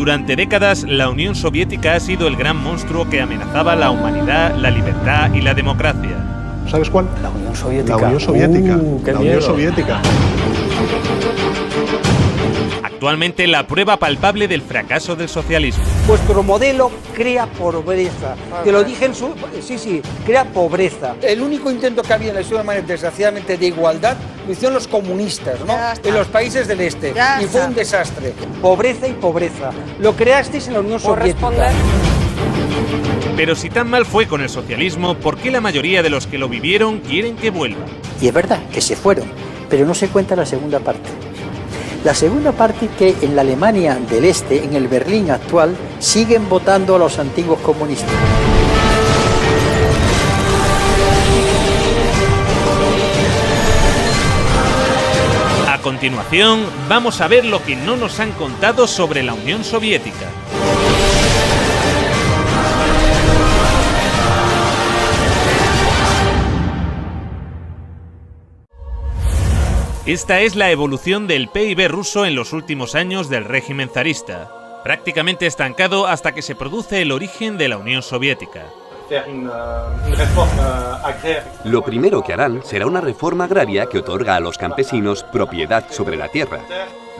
Durante décadas, la Unión Soviética ha sido el gran monstruo que amenazaba la humanidad, la libertad y la democracia. ¿Sabes cuál? La Unión Soviética. La Unión Soviética. ¡Qué La miedo! Unión Soviética. Actualmente, la prueba palpable del fracaso del socialismo. Vuestro modelo crea pobreza. Te lo dije en su... Sí, crea pobreza. El único intento que había en la historia humana, desgraciadamente, de igualdad, lo hicieron los comunistas, ¿no? En los países del este. Y fue un desastre. Pobreza y pobreza. Lo creasteis en la Unión Soviética. Pero si tan mal fue con el socialismo, ¿por qué la mayoría de los que lo vivieron quieren que vuelva? Y es verdad que se fueron, pero no se cuenta la segunda parte. La segunda parte, que en la Alemania del Este, en el Berlín actual, siguen votando a los antiguos comunistas. A continuación, vamos a ver lo que no nos han contado sobre la Unión Soviética. Esta es la evolución del PIB ruso en los últimos años del régimen zarista, prácticamente estancado hasta que se produce el origen de la Unión Soviética. Lo primero que harán será una reforma agraria que otorga a los campesinos propiedad sobre la tierra.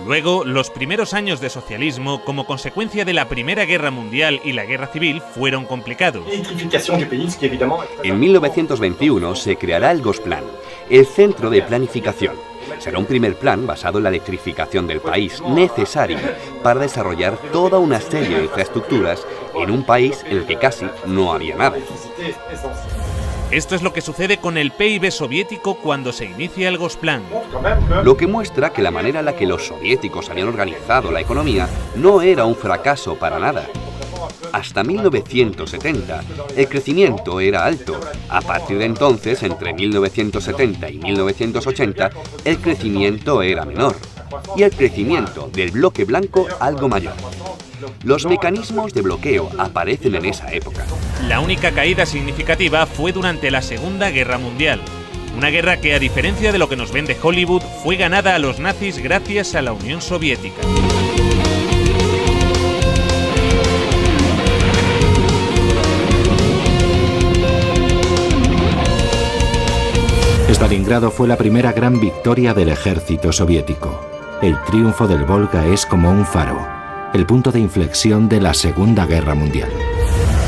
Luego, los primeros años de socialismo, como consecuencia de la Primera Guerra Mundial y la Guerra Civil, fueron complicados. En 1921 se creará el Gosplan, el Centro de Planificación. Será un primer plan basado en la electrificación del país, necesario para desarrollar toda una serie de infraestructuras en un país en el que casi no había nada. Esto es lo que sucede con el PIB soviético cuando se inicia el Gosplan. Lo que muestra que la manera en la que los soviéticos habían organizado la economía no era un fracaso para nada. Hasta 1970, el crecimiento era alto. A partir de entonces, entre 1970 y 1980, el crecimiento era menor. Y el crecimiento del bloque blanco algo mayor. Los mecanismos de bloqueo aparecen en esa época. La única caída significativa fue durante la Segunda Guerra Mundial. Una guerra que, a diferencia de lo que nos vende Hollywood, fue ganada a los nazis gracias a la Unión Soviética. Stalingrado fue la primera gran victoria del ejército soviético. El triunfo del Volga es como un faro, el punto de inflexión de la Segunda Guerra Mundial.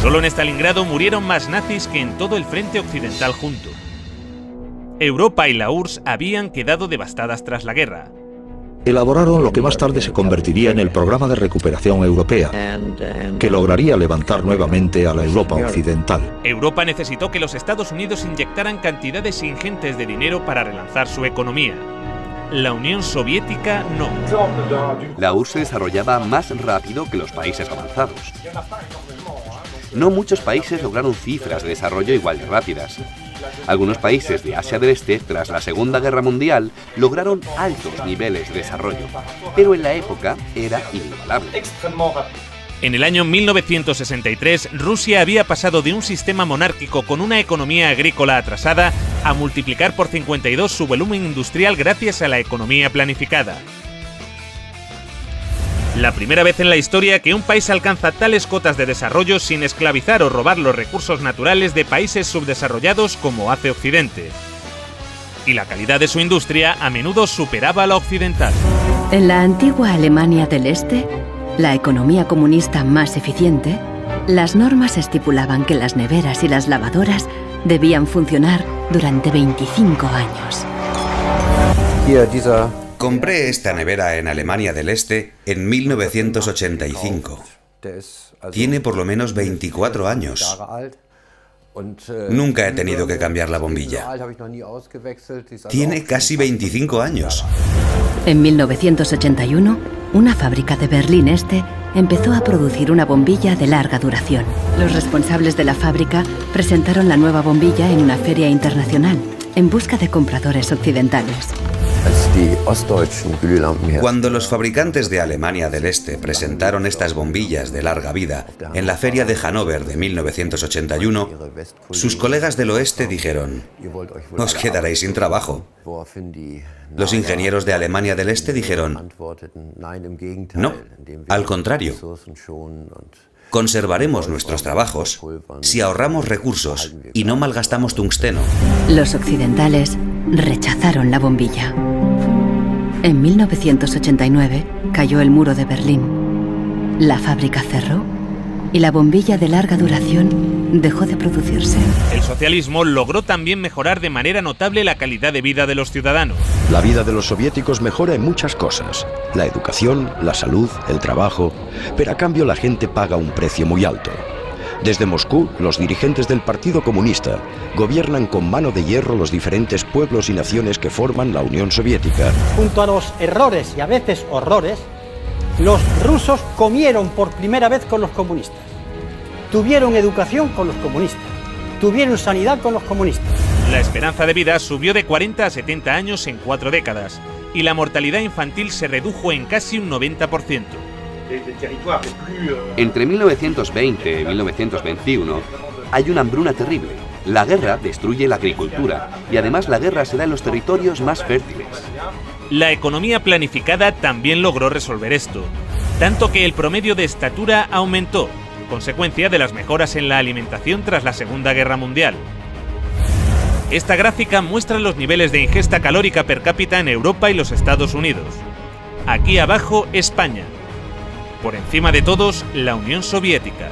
Solo en Stalingrado murieron más nazis que en todo el frente occidental junto. Europa y la URSS habían quedado devastadas tras la guerra. Elaboraron lo que más tarde se convertiría en el Programa de Recuperación Europea, que lograría levantar nuevamente a la Europa occidental. Europa necesitó que los Estados Unidos inyectaran cantidades ingentes de dinero para relanzar su economía. La Unión Soviética no. La URSS se desarrollaba más rápido que los países avanzados. No muchos países lograron cifras de desarrollo igual de rápidas. Algunos países de Asia del Este, tras la Segunda Guerra Mundial, lograron altos niveles de desarrollo, pero en la época era inigualable. En el año 1963, Rusia había pasado de un sistema monárquico con una economía agrícola atrasada a multiplicar por 52 su volumen industrial gracias a la economía planificada. La primera vez en la historia que un país alcanza tales cotas de desarrollo sin esclavizar o robar los recursos naturales de países subdesarrollados como hace Occidente. Y la calidad de su industria a menudo superaba la occidental. En la antigua Alemania del Este, la economía comunista más eficiente, las normas estipulaban que las neveras y las lavadoras debían funcionar durante 25 años. Compré esta nevera en Alemania del Este en 1985. Tiene por lo menos 24 años. Nunca he tenido que cambiar la bombilla. Tiene casi 25 años. En 1981, una fábrica de Berlín Este empezó a producir una bombilla de larga duración. Los responsables de la fábrica presentaron la nueva bombilla en una feria internacional, en busca de compradores occidentales. Cuando los fabricantes de Alemania del Este presentaron estas bombillas de larga vida en la Feria de Hannover de 1981, sus colegas del oeste dijeron: «Os quedaréis sin trabajo». Los ingenieros de Alemania del Este dijeron: «No, al contrario. Conservaremos nuestros trabajos si ahorramos recursos y no malgastamos tungsteno». Los occidentales rechazaron la bombilla. En 1989 cayó el muro de Berlín. La fábrica cerró y la bombilla de larga duración dejó de producirse. El socialismo logró también mejorar de manera notable la calidad de vida de los ciudadanos. La vida de los soviéticos mejora en muchas cosas: la educación, la salud, el trabajo, pero a cambio la gente paga un precio muy alto. Desde Moscú, los dirigentes del Partido Comunista gobiernan con mano de hierro los diferentes pueblos y naciones que forman la Unión Soviética. Junto a los errores y a veces horrores, los rusos comieron por primera vez con los comunistas. Tuvieron educación con los comunistas. Tuvieron sanidad con los comunistas. La esperanza de vida subió de 40 a 70 años en 4 décadas y la mortalidad infantil se redujo en casi un 90%. Entre 1920 y 1921 hay una hambruna terrible. La guerra destruye la agricultura y además la guerra se da en los territorios más fértiles. La economía planificada también logró resolver esto, tanto que el promedio de estatura aumentó, consecuencia de las mejoras en la alimentación tras la Segunda Guerra Mundial. Esta gráfica muestra los niveles de ingesta calórica per cápita en Europa y los Estados Unidos. Aquí abajo, España. Por encima de todos, la Unión Soviética.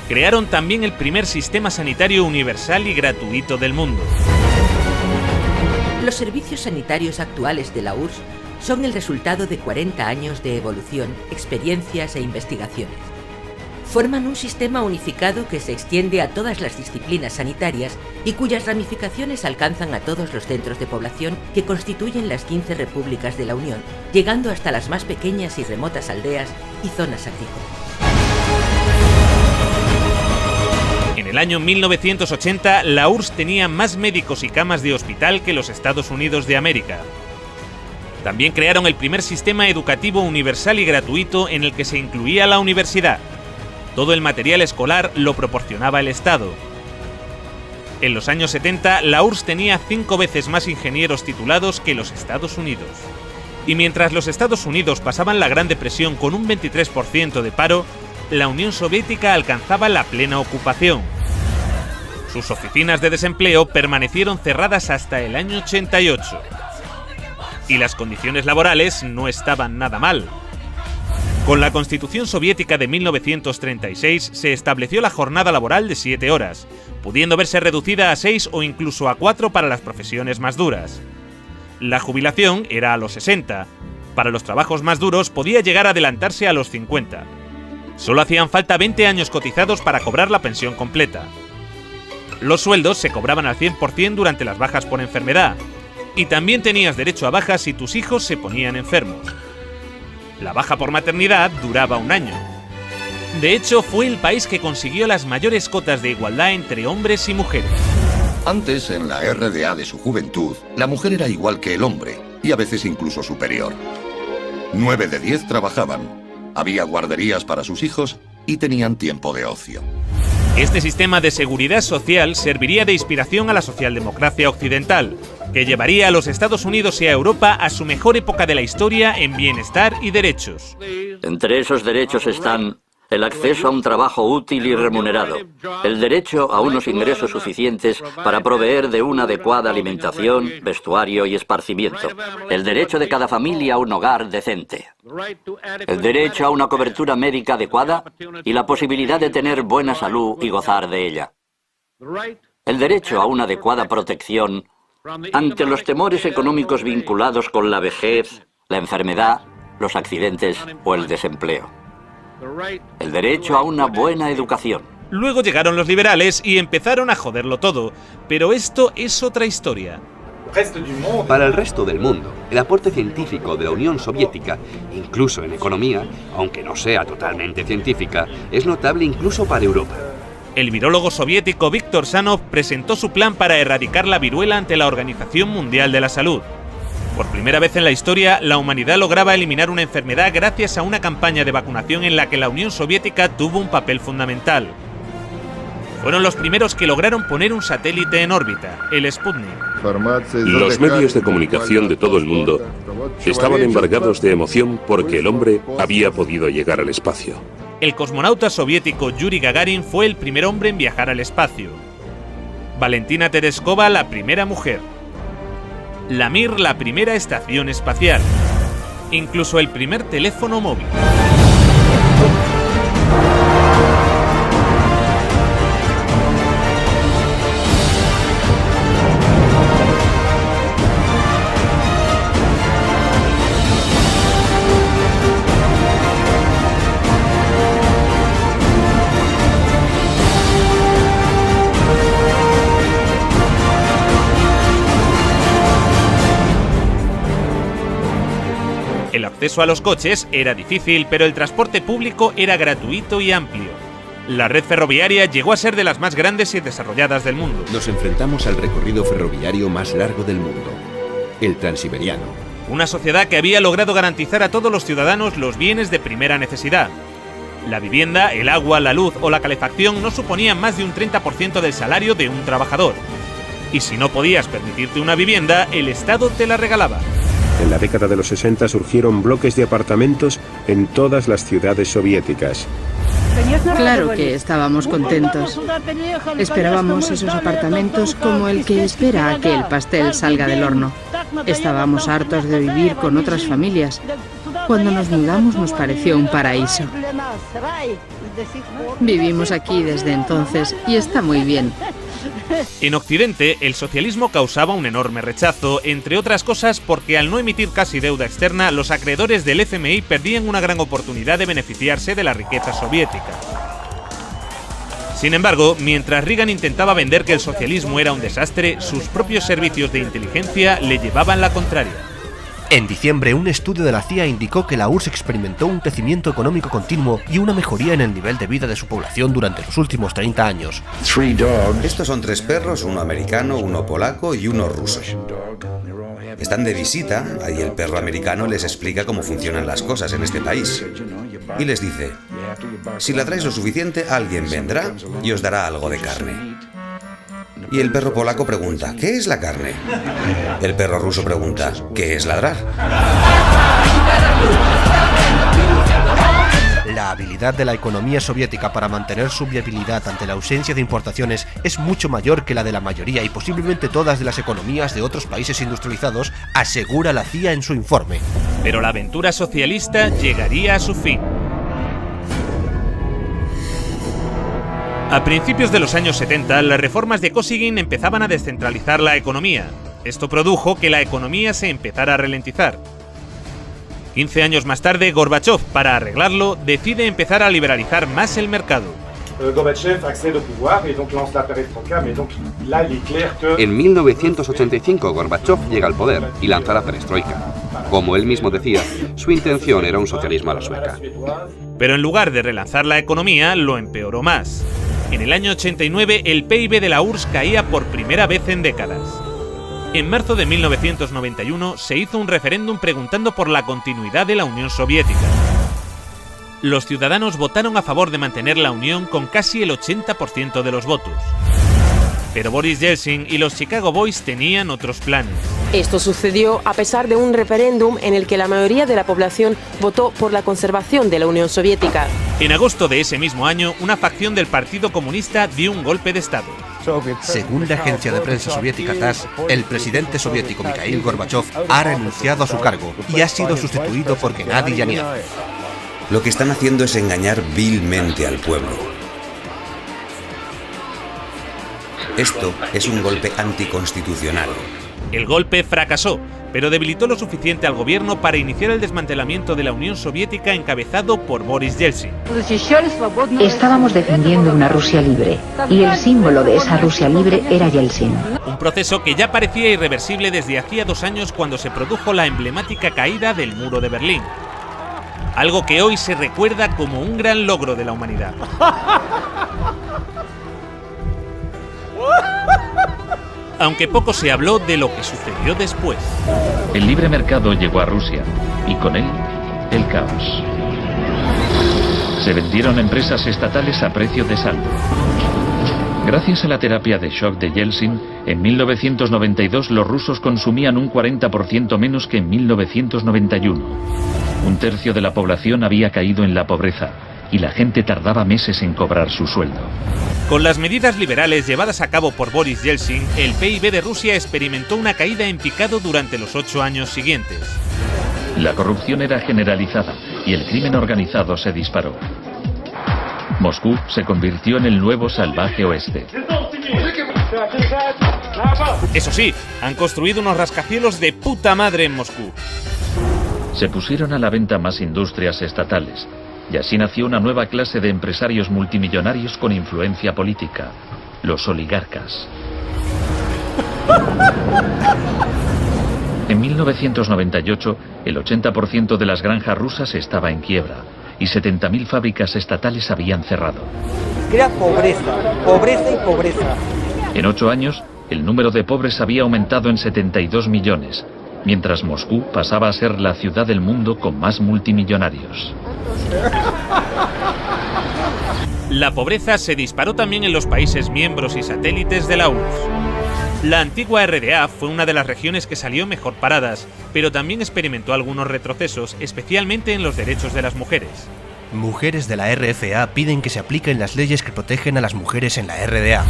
Crearon también el primer sistema sanitario universal y gratuito del mundo. Los servicios sanitarios actuales de la URSS son el resultado de 40 años de evolución, experiencias e investigaciones. Forman un sistema unificado que se extiende a todas las disciplinas sanitarias y cuyas ramificaciones alcanzan a todos los centros de población que constituyen las 15 repúblicas de la Unión, llegando hasta las más pequeñas y remotas aldeas y zonas agrícolas. En el año 1980, la URSS tenía más médicos y camas de hospital que los Estados Unidos de América. También crearon el primer sistema educativo universal y gratuito en el que se incluía la universidad. Todo el material escolar lo proporcionaba el Estado. En los años 70, la URSS tenía 5 veces más ingenieros titulados que los Estados Unidos. Y mientras los Estados Unidos pasaban la Gran Depresión con un 23% de paro, la Unión Soviética alcanzaba la plena ocupación. Sus oficinas de desempleo permanecieron cerradas hasta el año 88. Y las condiciones laborales no estaban nada mal. Con la Constitución Soviética de 1936 se estableció la jornada laboral de 7 horas, pudiendo verse reducida a 6 o incluso a 4 para las profesiones más duras. La jubilación era a los 60. Para los trabajos más duros podía llegar a adelantarse a los 50. Solo hacían falta 20 años cotizados para cobrar la pensión completa. Los sueldos se cobraban al 100% durante las bajas por enfermedad, y también tenías derecho a bajas si tus hijos se ponían enfermos. La baja por maternidad duraba 1 año. De hecho, fue el país que consiguió las mayores cotas de igualdad entre hombres y mujeres. Antes, en la RDA de su juventud, la mujer era igual que el hombre, y a veces incluso superior. 9 de 10 trabajaban, había guarderías para sus hijos y tenían tiempo de ocio. Este sistema de seguridad social serviría de inspiración a la socialdemocracia occidental, que llevaría a los Estados Unidos y a Europa a su mejor época de la historia en bienestar y derechos. Entre esos derechos están el acceso a un trabajo útil y remunerado, el derecho a unos ingresos suficientes para proveer de una adecuada alimentación, vestuario y esparcimiento, el derecho de cada familia a un hogar decente, el derecho a una cobertura médica adecuada y la posibilidad de tener buena salud y gozar de ella, el derecho a una adecuada protección ante los temores económicos vinculados con la vejez, la enfermedad, los accidentes o el desempleo. El derecho a una buena educación. Luego llegaron los liberales y empezaron a joderlo todo, pero esto es otra historia. Para el resto del mundo, el aporte científico de la Unión Soviética, incluso en economía, aunque no sea totalmente científica, es notable incluso para Europa. El virólogo soviético Viktor Sanov presentó su plan para erradicar la viruela ante la Organización Mundial de la Salud. Por primera vez en la historia, la humanidad lograba eliminar una enfermedad gracias a una campaña de vacunación en la que la Unión Soviética tuvo un papel fundamental. Fueron los primeros que lograron poner un satélite en órbita, el Sputnik. Los medios de comunicación de todo el mundo estaban embargados de emoción porque el hombre había podido llegar al espacio. El cosmonauta soviético Yuri Gagarin fue el primer hombre en viajar al espacio. Valentina Tereskova, la primera mujer. La Mir, la primera estación espacial. Incluso el primer teléfono móvil. El acceso a los coches era difícil, pero el transporte público era gratuito y amplio. La red ferroviaria llegó a ser de las más grandes y desarrolladas del mundo. Nos enfrentamos al recorrido ferroviario más largo del mundo, el Transiberiano. Una sociedad que había logrado garantizar a todos los ciudadanos los bienes de primera necesidad. La vivienda, el agua, la luz o la calefacción no suponían más de un 30% del salario de un trabajador. Y si no podías permitirte una vivienda, el Estado te la regalaba. En la década de los 60 surgieron bloques de apartamentos en todas las ciudades soviéticas. Claro que estábamos contentos. Esperábamos esos apartamentos como el que espera a que el pastel salga del horno. Estábamos hartos de vivir con otras familias. Cuando nos mudamos nos pareció un paraíso. Vivimos aquí desde entonces y está muy bien. En Occidente, el socialismo causaba un enorme rechazo, entre otras cosas porque al no emitir casi deuda externa, los acreedores del FMI perdían una gran oportunidad de beneficiarse de la riqueza soviética. Sin embargo, mientras Reagan intentaba vender que el socialismo era un desastre, sus propios servicios de inteligencia le llevaban la contraria. En diciembre, un estudio de la CIA indicó que la URSS experimentó un crecimiento económico continuo y una mejoría en el nivel de vida de su población durante los últimos 30 años. Estos son 3 perros, uno americano, uno polaco y uno ruso. Están de visita, ahí el perro americano les explica cómo funcionan las cosas en este país. Y les dice, si ladráis lo suficiente, alguien vendrá y os dará algo de carne. Y el perro polaco pregunta, ¿qué es la carne? El perro ruso pregunta, ¿qué es ladrar? La habilidad de la economía soviética para mantener su viabilidad ante la ausencia de importaciones es mucho mayor que la de la mayoría y posiblemente todas de las economías de otros países industrializados, asegura la CIA en su informe. Pero la aventura socialista llegaría a su fin. A principios de los años 70, las reformas de Kosygin empezaban a descentralizar la economía. Esto produjo que la economía se empezara a ralentizar. 15 años más tarde, Gorbachev, para arreglarlo, decide empezar a liberalizar más el mercado. En 1985, Gorbachev llega al poder y lanza la perestroika. Como él mismo decía, su intención era un socialismo a la sueca. Pero en lugar de relanzar la economía, lo empeoró más. En el año 89, el PIB de la URSS caía por primera vez en décadas. En marzo de 1991 se hizo un referéndum preguntando por la continuidad de la Unión Soviética. Los ciudadanos votaron a favor de mantener la Unión con casi el 80% de los votos. Pero Boris Yeltsin y los Chicago Boys tenían otros planes. Esto sucedió a pesar de un referéndum en el que la mayoría de la población votó por la conservación de la Unión Soviética. En agosto de ese mismo año, una facción del Partido Comunista dio un golpe de Estado. Según la agencia de prensa soviética TASS, el presidente soviético Mikhail Gorbachev ha renunciado a su cargo y ha sido sustituido por Gennady Yanev. Lo que están haciendo es engañar vilmente al pueblo. Esto es un golpe anticonstitucional. El golpe fracasó, pero debilitó lo suficiente al gobierno para iniciar el desmantelamiento de la Unión Soviética encabezado por Boris Yeltsin. Estábamos defendiendo una Rusia libre, y el símbolo de esa Rusia libre era Yeltsin. Un proceso que ya parecía irreversible desde hacía 2 años cuando se produjo la emblemática caída del muro de Berlín. Algo que hoy se recuerda como un gran logro de la humanidad. Aunque poco se habló de lo que sucedió después. El libre mercado llegó a Rusia y con él el caos. Se vendieron empresas estatales a precio de saldo. Gracias a la terapia de shock de Yeltsin, en 1992 los rusos consumían un 40% menos que en 1991. Un tercio de la población había caído en la pobreza y la gente tardaba meses en cobrar su sueldo. Con las medidas liberales llevadas a cabo por Boris Yeltsin, el PIB de Rusia experimentó una caída en picado durante los 8 años siguientes. La corrupción era generalizada y el crimen organizado se disparó. Moscú se convirtió en el nuevo salvaje oeste. Eso sí, han construido unos rascacielos de puta madre en Moscú. Se pusieron a la venta más industrias estatales, y así nació una nueva clase de empresarios multimillonarios con influencia política, los oligarcas. En 1998, el 80% de las granjas rusas estaba en quiebra, y 70.000 fábricas estatales habían cerrado. Crea pobreza, pobreza y pobreza. En 8 años, el número de pobres había aumentado en 72 millones, mientras Moscú pasaba a ser la ciudad del mundo con más multimillonarios. La pobreza se disparó también en los países miembros y satélites de la URSS. La antigua RDA fue una de las regiones que salió mejor paradas, pero también experimentó algunos retrocesos, especialmente en los derechos de las mujeres. Mujeres de la RFA piden que se apliquen las leyes que protegen a las mujeres en la RDA.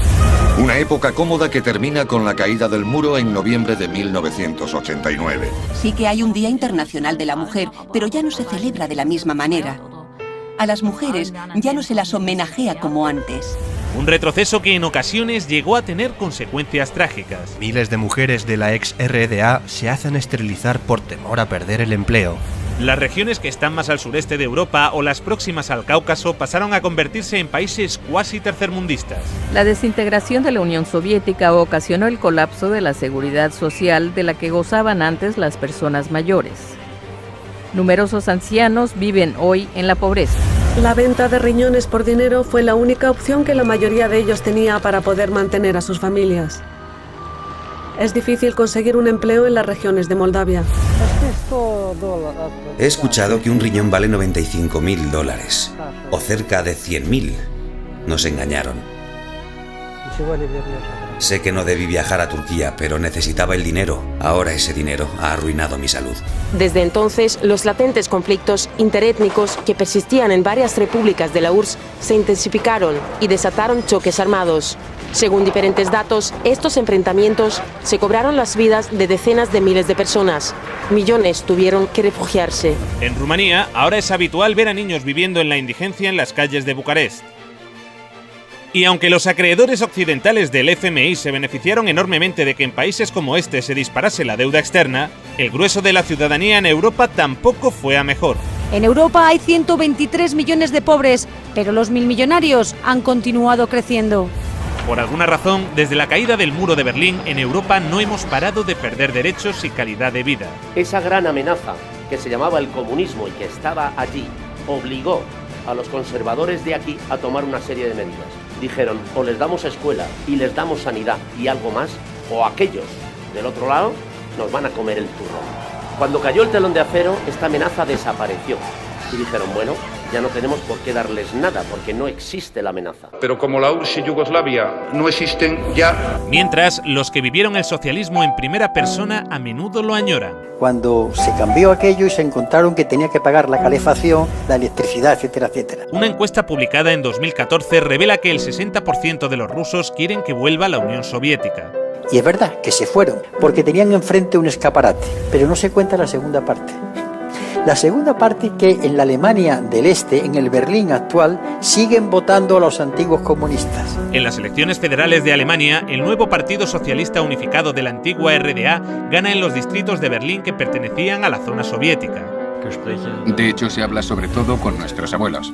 Una época cómoda que termina con la caída del muro en noviembre de 1989. Sí que hay un Día Internacional de la Mujer, pero ya no se celebra de la misma manera. A las mujeres ya no se las homenajea como antes. Un retroceso que en ocasiones llegó a tener consecuencias trágicas. Miles de mujeres de la ex RDA se hacen esterilizar por temor a perder el empleo. Las regiones que están más al sureste de Europa o las próximas al Cáucaso pasaron a convertirse en países cuasi tercermundistas. La desintegración de la Unión Soviética ocasionó el colapso de la seguridad social de la que gozaban antes las personas mayores. Numerosos ancianos viven hoy en la pobreza. La venta de riñones por dinero fue la única opción que la mayoría de ellos tenía para poder mantener a sus familias. Es difícil conseguir un empleo en las regiones de Moldavia. He escuchado que un riñón vale $95.000, o cerca de 100.000. Nos engañaron. Sé que no debí viajar a Turquía, pero necesitaba el dinero. Ahora ese dinero ha arruinado mi salud. Desde entonces, los latentes conflictos interétnicos que persistían en varias repúblicas de la URSS se intensificaron y desataron choques armados. Según diferentes datos, estos enfrentamientos se cobraron las vidas de decenas de miles de personas. Millones tuvieron que refugiarse. En Rumanía, ahora es habitual ver a niños viviendo en la indigencia en las calles de Bucarest. Y aunque los acreedores occidentales del FMI se beneficiaron enormemente de que en países como este se disparase la deuda externa, el grueso de la ciudadanía en Europa tampoco fue a mejor. En Europa hay 123 millones de pobres, pero los milmillonarios han continuado creciendo. Por alguna razón, desde la caída del muro de Berlín, en Europa no hemos parado de perder derechos y calidad de vida. Esa gran amenaza, que se llamaba el comunismo y que estaba allí, obligó a los conservadores de aquí a tomar una serie de medidas. Dijeron, o les damos escuela y les damos sanidad y algo más, o aquellos del otro lado nos van a comer el turrón. Cuando cayó el telón de acero, esta amenaza desapareció. Y dijeron, bueno, ya no tenemos por qué darles nada, porque no existe la amenaza. Pero como la URSS y Yugoslavia no existen ya... Mientras, los que vivieron el socialismo en primera persona a menudo lo añoran. Cuando se cambió aquello y se encontraron que tenía que pagar la calefacción, la electricidad, etcétera, etcétera. Una encuesta publicada en 2014 revela que el 60% de los rusos quieren que vuelva la Unión Soviética. Y es verdad que se fueron, porque tenían enfrente un escaparate, pero no se cuenta la segunda parte. La segunda parte que en la Alemania del Este, en el Berlín actual, siguen votando a los antiguos comunistas. En las elecciones federales de Alemania, el nuevo Partido Socialista Unificado de la antigua RDA gana en los distritos de Berlín que pertenecían a la zona soviética. De hecho, se habla sobre todo con nuestros abuelos.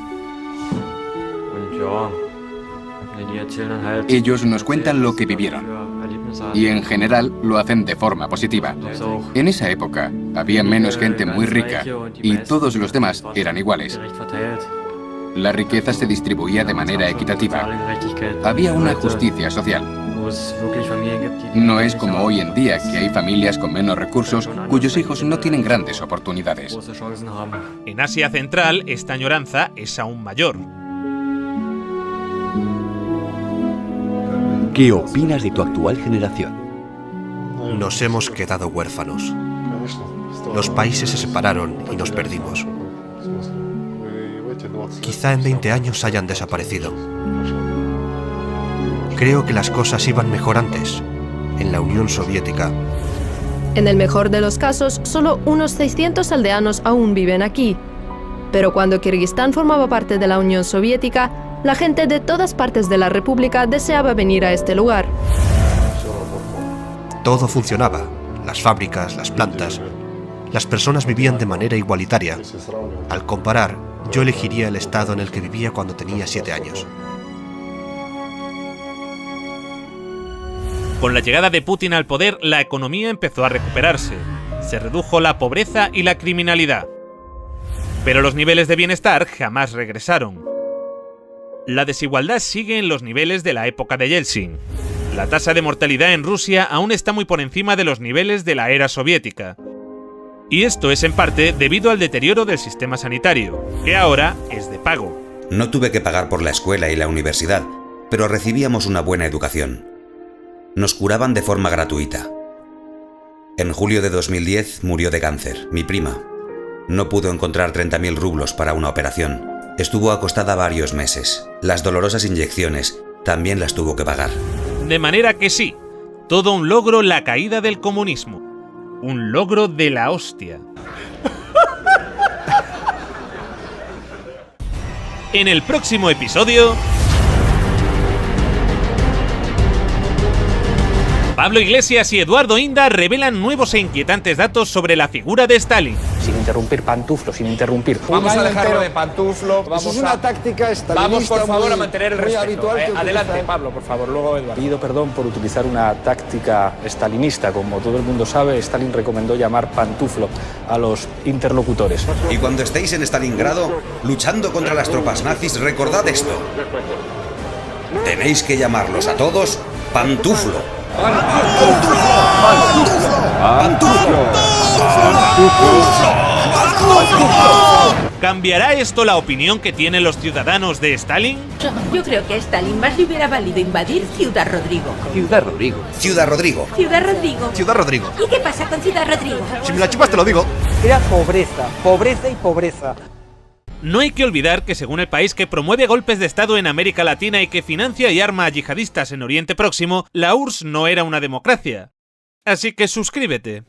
Ellos nos cuentan lo que vivieron. Y en general lo hacen de forma positiva. En esa época había menos gente muy rica y todos los demás eran iguales. La riqueza se distribuía de manera equitativa. Había una justicia social. No es como hoy en día, que hay familias con menos recursos cuyos hijos no tienen grandes oportunidades. En Asia Central, esta añoranza es aún mayor. ¿Qué opinas de tu actual generación? Nos hemos quedado huérfanos. Los países se separaron y nos perdimos. Quizá en 20 años hayan desaparecido. Creo que las cosas iban mejor antes, en la Unión Soviética. En el mejor de los casos, solo unos 600 aldeanos aún viven aquí. Pero cuando Kirguistán formaba parte de la Unión Soviética, la gente de todas partes de la República deseaba venir a este lugar. Todo funcionaba, las fábricas, las plantas. Las personas vivían de manera igualitaria. Al comparar, yo elegiría el estado en el que vivía cuando tenía 7 años. Con la llegada de Putin al poder, la economía empezó a recuperarse. Se redujo la pobreza y la criminalidad. Pero los niveles de bienestar jamás regresaron. La desigualdad sigue en los niveles de la época de Yeltsin. La tasa de mortalidad en Rusia aún está muy por encima de los niveles de la era soviética. Y esto es en parte debido al deterioro del sistema sanitario, que ahora es de pago. No tuve que pagar por la escuela y la universidad, pero recibíamos una buena educación. Nos curaban de forma gratuita. En julio de 2010 murió de cáncer, mi prima. No pudo encontrar 30.000 rublos para una operación. Estuvo acostada varios meses. Las dolorosas inyecciones también las tuvo que pagar. De manera que sí, todo un logro la caída del comunismo. Un logro de la hostia. En el próximo episodio... Pablo Iglesias y Eduardo Inda revelan nuevos e inquietantes datos sobre la figura de Stalin. Sin interrumpir, Pantuflo, sin interrumpir. Vamos a dejarlo de Pantuflo. Eso es una táctica estalinista. Vamos, por favor, a mantener el respeto. Adelante, Pablo, por favor, luego Eduardo. Pido perdón por utilizar una táctica estalinista. Como todo el mundo sabe, Stalin recomendó llamar Pantuflo a los interlocutores. Y cuando estéis en Stalingrado, luchando contra las tropas nazis, recordad esto. Tenéis que llamarlos a todos Pantuflo. ¿Cambiará esto la opinión que tienen los ciudadanos de Stalin? Yo creo que a Stalin más le hubiera valido invadir Ciudad Rodrigo. Ciudad Rodrigo. Ciudad Rodrigo. Ciudad Rodrigo. Ciudad Rodrigo. ¿Y qué pasa con Ciudad Rodrigo? Si me la chupas te lo digo. Era pobreza, pobreza y pobreza. No hay que olvidar que según el país que promueve golpes de Estado en América Latina y que financia y arma a yihadistas en Oriente Próximo, la URSS no era una democracia. Así que suscríbete.